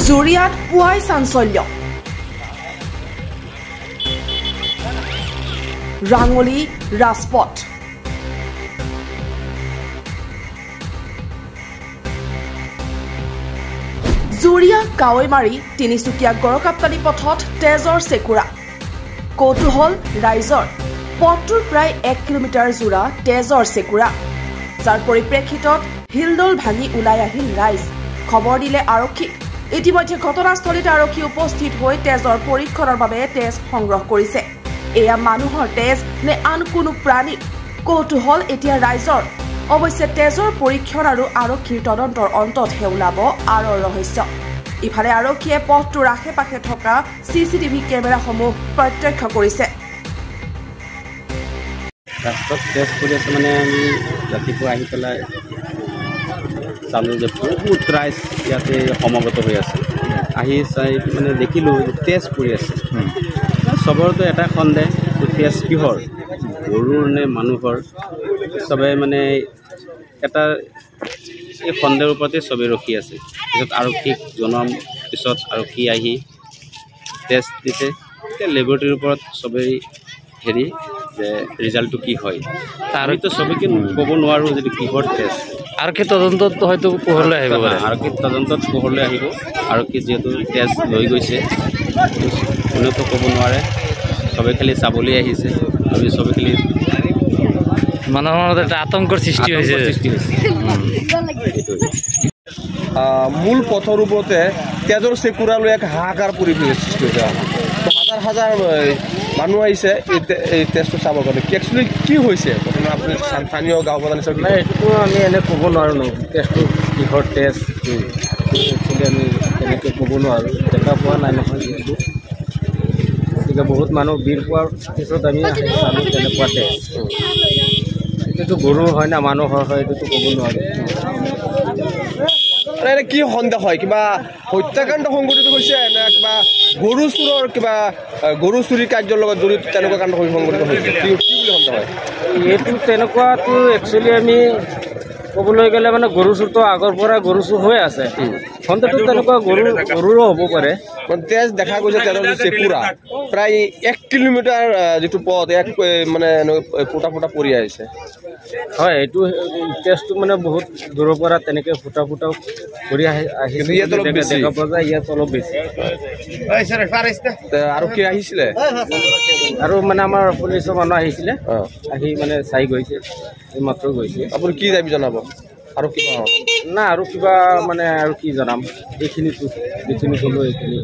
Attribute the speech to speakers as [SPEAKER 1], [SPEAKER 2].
[SPEAKER 1] জুৰিয়াত পুৱাই চাঞ্চল্য ৰাঙলী ৰাজপথ জুৰিয়া কাৱৈমাৰী তিনিচুকীয়া গড়কাপ্তানি পথত তেজৰ চেকুৰা কৌতূহল ৰাইজৰ পথটোৰ প্ৰায় 1 কিলোমিটাৰ জোৰা তেজৰ চেকুৰা যাৰ পৰিপ্ৰেক্ষিতত হিলদল ভাঙি ওলাই আহিল ৰাইজ খবৰ দিলে আৰক্ষীক ইতিমধ্যে ঘটনাস্থলীত আৰক্ষী উপস্থিত হৈ তেজৰ পৰীক্ষণৰ বাবে তেজ সংগ্ৰহ কৰিছে এয়া মানুহৰ তেজ নে আন কোনো প্ৰাণী কৌতূহল এতিয়া ৰাইজৰ অৱশ্যে তেজৰ পৰীক্ষণ আৰু আৰক্ষীৰ তদন্তৰ অন্ততহে ওলাব আৰৰ ৰহস্য ইফালে আৰক্ষীয়ে পথটোৰ আশে-পাশে থকা চিচিটিভি কেমেৰাসমূহ প্ৰত্যক্ষ কৰিছে
[SPEAKER 2] ৰাস্তাত তেজ কৰি আছে মানে আমি ৰাতিপুৱা আহি পেলাই চালোঁ যে বহুত ৰাইজ ইয়াতে সমাগত হৈ আছে আহি চাই মানে দেখিলোঁ তেজ পৰি আছে চবৰতো এটা সন্দেহ তেজ কিহৰ গৰুৰ নে মানুহৰ চবে মানে এটা এই সন্দেহৰ ওপৰতে চবেই ৰখি আছে পিছত আৰক্ষীক জনোৱাৰ পিছত আৰক্ষী আহি টেষ্ট দিছে এতিয়া লেবৰেটৰীৰ ওপৰত চবেই হেৰি যে ৰিজাল্টটো কি হয় আমিতো চবেকে ক'ব নোৱাৰোঁ যদি কিহৰ টেষ্ট আৰক্ষী তদন্তত হয়তো পোহৰলৈ আহিব পাৰে আৰক্ষী তদন্তত পোহৰলৈ আহিব আৰক্ষী যিহেতু টেষ্ট লৈ গৈছে কোনেওতো ক'ব নোৱাৰে চবে খালি চাবলৈ আহিছে আমি চবে খালি মানুহৰ মনত এটা আতংকৰ সৃষ্টি হৈছে
[SPEAKER 3] মূল পথৰ ওপৰতে তেজৰ চেকুৰালৈ এক হাহাকাৰ পৰিৱেশ সৃষ্টি হৈছে হাজাৰ হাজাৰ মানুহ আহিছে এই তেজটো চাবৰ কাৰণে একচুৱেলি কি হৈছে আপুনি স্থানীয় গাঁওবাসী হিচাপে
[SPEAKER 2] নাই এইটোতো আমি এনে ক'ব নোৱাৰোঁ ন তেজটো কিহৰ তেজ একচুৱেলি আমি তেনেকৈ ক'ব নোৱাৰোঁ দেখা পোৱা নাই নহয় যিহেতু গতিকে বহুত মানুহ ভিৰ পোৱাৰ পিছত আমি চালোঁ তেনেকুৱা তেজ এইটোতো গৰু হয় না মানুহৰ হয় এইটোতো ক'ব নোৱাৰোঁ
[SPEAKER 3] এনে কি সন্দেহ হয় কিবা হত্যাকাণ্ড সংঘটিত হৈছে নে কিবা গৰু চোৰৰ কিবা গৰু চুৰি কাৰ্যৰ লগত জড়িত তেনেকুৱা কাণ্ড সংঘটিত হৈছে কি বুলি সন্দেহ হয়
[SPEAKER 2] এইটো তেনেকুৱাটো একচুৱেলি আমি ক'বলৈ গ'লে মানে গৰু চুৰটো আগৰ পৰা গৰু চুৰ হৈ আছে সন্দেহটো তেনেকুৱা গৰুৰো হ'ব পাৰে
[SPEAKER 3] তেজ দেখা গৈছে তেজৰ চেকুৰা প্ৰায় 1 কিলোমিটাৰ যিটো পথ এক মানে ফুটা ফুটা পৰি আহিছে
[SPEAKER 2] হয় এইটো তেজটো মানে বহুত দূৰৰ পৰা তেনেকৈ ফুটা ফুটা কৰি আহিছে দেখা পোৱা যায় ইয়াত অলপ বেছি
[SPEAKER 3] আৰু কি আহিছিলে
[SPEAKER 2] আৰু মানে আমাৰ পুলিচৰ মানুহ আহিছিলে আহি মানে চাই গৈছে এইমাত্ৰ গৈছে
[SPEAKER 3] আপুনি কি দাবী জনাব আৰু কিবা
[SPEAKER 2] না আৰু কিবা মানে আৰু কি জনাম এইখিনিতো যিখিনি ক'লোঁ এইখিনি